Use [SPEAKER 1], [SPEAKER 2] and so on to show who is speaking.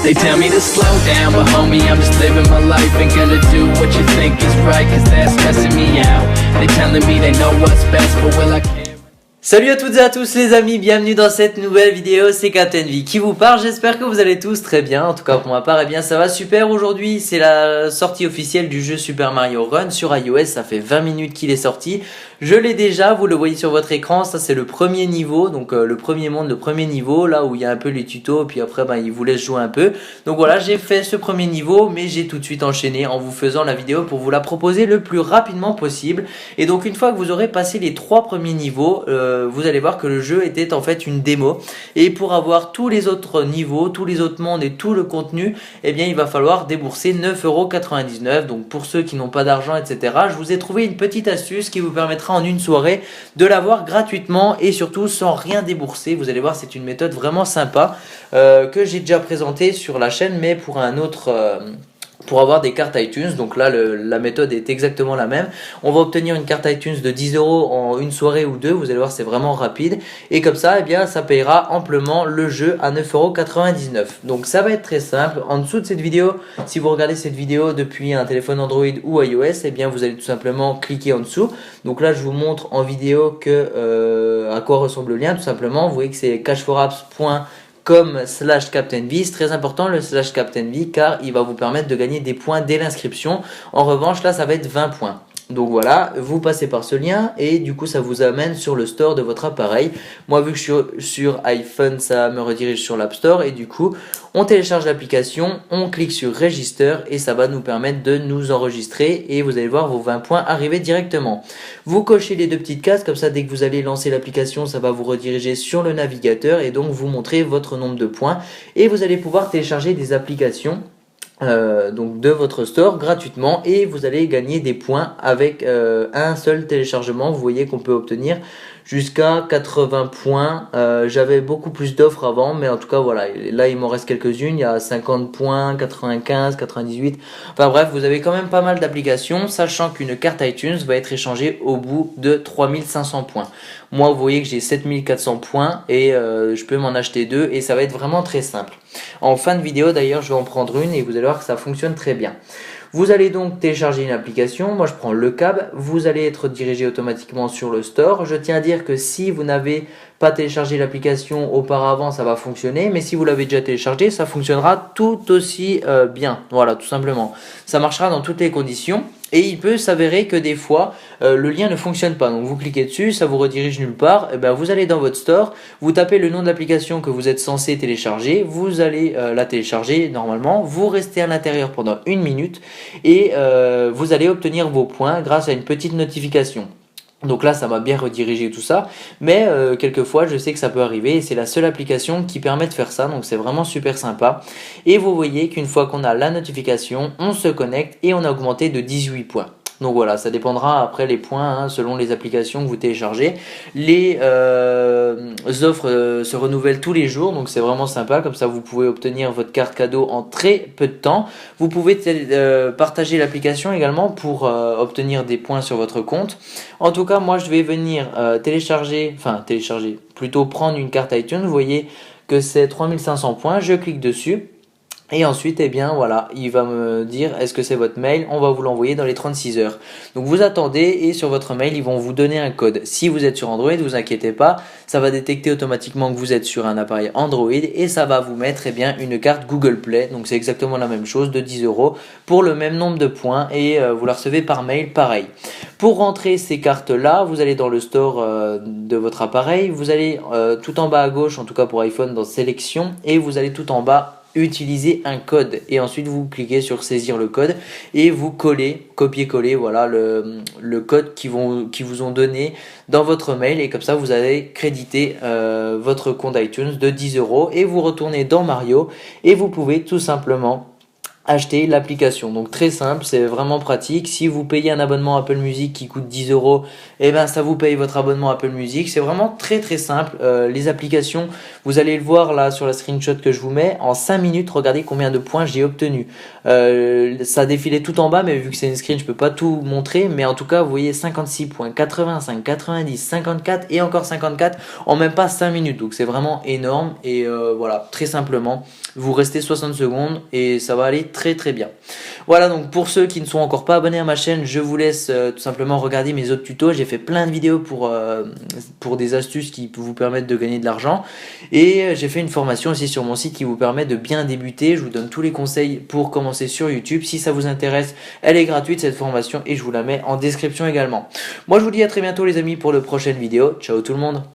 [SPEAKER 1] They tell me to slow down, but homie, I'm just living my life. Ain't gonna do what you think is right, cause that's stressing me out. They telling me they know what's best, but will I care?
[SPEAKER 2] Salut à toutes et à tous les amis, bienvenue dans cette nouvelle vidéo, c'est Captain V qui vous parle, j'espère que vous allez tous très bien, en tout cas pour ma part, eh bien ça va super. Aujourd'hui c'est la sortie officielle du jeu Super Mario Run sur iOS, ça fait 20 minutes qu'il est sorti, je l'ai déjà, vous le voyez sur votre écran, ça c'est le premier niveau, donc le premier monde, le premier niveau, là où il y a un peu les tutos, puis après il vous laisse jouer un peu, donc voilà j'ai fait ce premier niveau, mais j'ai tout de suite enchaîné en vous faisant la vidéo pour vous la proposer le plus rapidement possible, et donc une fois que vous aurez passé les 3 premiers niveaux, vous allez voir que le jeu était en fait une démo, et pour avoir tous les autres niveaux, tous les autres mondes et tout le contenu, eh bien il va falloir débourser 9,99€. Donc pour ceux qui n'ont pas d'argent, etc., je vous ai trouvé une petite astuce qui vous permettra en une soirée de l'avoir gratuitement et surtout sans rien débourser. Vous allez voir, c'est une méthode vraiment sympa que j'ai déjà présentée sur la chaîne, mais pour un autre pour avoir des cartes iTunes. Donc là la méthode est exactement la même, on va obtenir une carte iTunes de 10€ en une soirée ou deux, vous allez voir c'est vraiment rapide, et comme ça eh bien ça payera amplement le jeu à 9,99€. donc ça va être très simple. En dessous de cette vidéo, si vous regardez cette vidéo depuis un téléphone Android ou iOS, eh bien vous allez tout simplement cliquer en dessous. Donc là je vous montre en vidéo que à quoi ressemble le lien. Tout simplement vous voyez que c'est cashforapps.com/CaptainV. C'est très important le /CaptainV car il va vous permettre de gagner des points dès l'inscription. En revanche là ça va être 20 points. Donc voilà, vous passez par ce lien et du coup ça vous amène sur le store de votre appareil. Moi vu que je suis sur iPhone, ça me redirige sur l'App Store et du coup on télécharge l'application, on clique sur Register et ça va nous permettre de nous enregistrer et vous allez voir vos 20 points arriver directement. Vous cochez les deux petites cases, comme ça dès que vous allez lancer l'application, ça va vous rediriger sur le navigateur et donc vous montrer votre nombre de points et vous allez pouvoir télécharger des applications donc de votre store gratuitement et vous allez gagner des points avec un seul téléchargement. Vous voyez qu'on peut obtenir jusqu'à 80 points. J'avais beaucoup plus d'offres avant, mais en tout cas voilà, là il m'en reste quelques-unes. Il y a 50 points, 95, 98, enfin bref, vous avez quand même pas mal d'applications, sachant qu'une carte iTunes va être échangée au bout de 3500 points. Moi vous voyez que j'ai 7400 points et je peux m'en acheter deux et ça va être vraiment très simple. En fin de vidéo d'ailleurs je vais en prendre une et vous allez voir que ça fonctionne très bien. Vous allez donc télécharger une application, moi je prends le câble, vous allez être dirigé automatiquement sur le store. Je tiens à dire que si vous n'avez pas téléchargé l'application auparavant, ça va fonctionner, mais si vous l'avez déjà téléchargé, ça fonctionnera tout aussi bien. Voilà, tout simplement. Ça marchera dans toutes les conditions. Et il peut s'avérer que des fois, le lien ne fonctionne pas. Donc vous cliquez dessus, ça vous redirige nulle part. Et ben, vous allez dans votre store, vous tapez le nom de l'application que vous êtes censé télécharger. Vous allez la télécharger normalement. Vous restez à l'intérieur pendant 1 minute et vous allez obtenir vos points grâce à une petite notification. Donc là ça m'a bien redirigé tout ça, mais quelquefois je sais que ça peut arriver et c'est la seule application qui permet de faire ça, donc c'est vraiment super sympa. Et vous voyez qu'une fois qu'on a la notification, on se connecte et on a augmenté de 18 points. Donc voilà, ça dépendra après les points selon les applications que vous téléchargez. Les offres se renouvellent tous les jours, donc c'est vraiment sympa. Comme ça, vous pouvez obtenir votre carte cadeau en très peu de temps. Vous pouvez partager l'application également pour obtenir des points sur votre compte. En tout cas, moi, je vais venir plutôt prendre une carte iTunes. Vous voyez que c'est 3500 points. Je clique dessus. Et ensuite, eh bien voilà, il va me dire est-ce que c'est votre mail, on va vous l'envoyer dans les 36 heures. Donc vous attendez et sur votre mail, ils vont vous donner un code. Si vous êtes sur Android, ne vous inquiétez pas, ça va détecter automatiquement que vous êtes sur un appareil Android et ça va vous mettre eh bien, une carte Google Play. Donc c'est exactement la même chose de 10€ pour le même nombre de points et vous la recevez par mail pareil. Pour rentrer ces cartes-là, vous allez dans le store de votre appareil, vous allez tout en bas à gauche, en tout cas pour iPhone, dans Sélection et vous allez tout en bas utiliser un code et ensuite vous cliquez sur saisir le code et vous collez, copier-coller voilà le code qu'ils vous ont donné dans votre mail et comme ça vous allez créditer votre compte iTunes de 10€ et vous retournez dans Mario et vous pouvez tout simplement acheter l'application. Donc très simple, c'est vraiment pratique. Si vous payez un abonnement Apple Music qui coûte 10 euros, et ben ça vous paye votre abonnement Apple Music. C'est vraiment très très simple. Les applications, vous allez le voir là sur la screenshot que je vous mets. En 5 minutes, regardez combien de points j'ai obtenu. Ça a défilé tout en bas, mais vu que c'est une screen, je peux pas tout montrer. Mais en tout cas, vous voyez 56 points, 85, 90, 54 et encore 54 en même pas 5 minutes. Donc c'est vraiment énorme. Et voilà, très simplement, vous restez 60 secondes et ça va aller très très bien. Voilà, donc pour ceux qui ne sont encore pas abonnés à ma chaîne, je vous laisse tout simplement regarder mes autres tutos. J'ai fait plein de vidéos pour des astuces qui vous permettent de gagner de l'argent. Et j'ai fait une formation aussi sur mon site qui vous permet de bien débuter. Je vous donne tous les conseils pour commencer sur YouTube. Si ça vous intéresse, elle est gratuite cette formation et je vous la mets en description également. Moi je vous dis à très bientôt les amis pour de prochaines vidéos. Ciao tout le monde.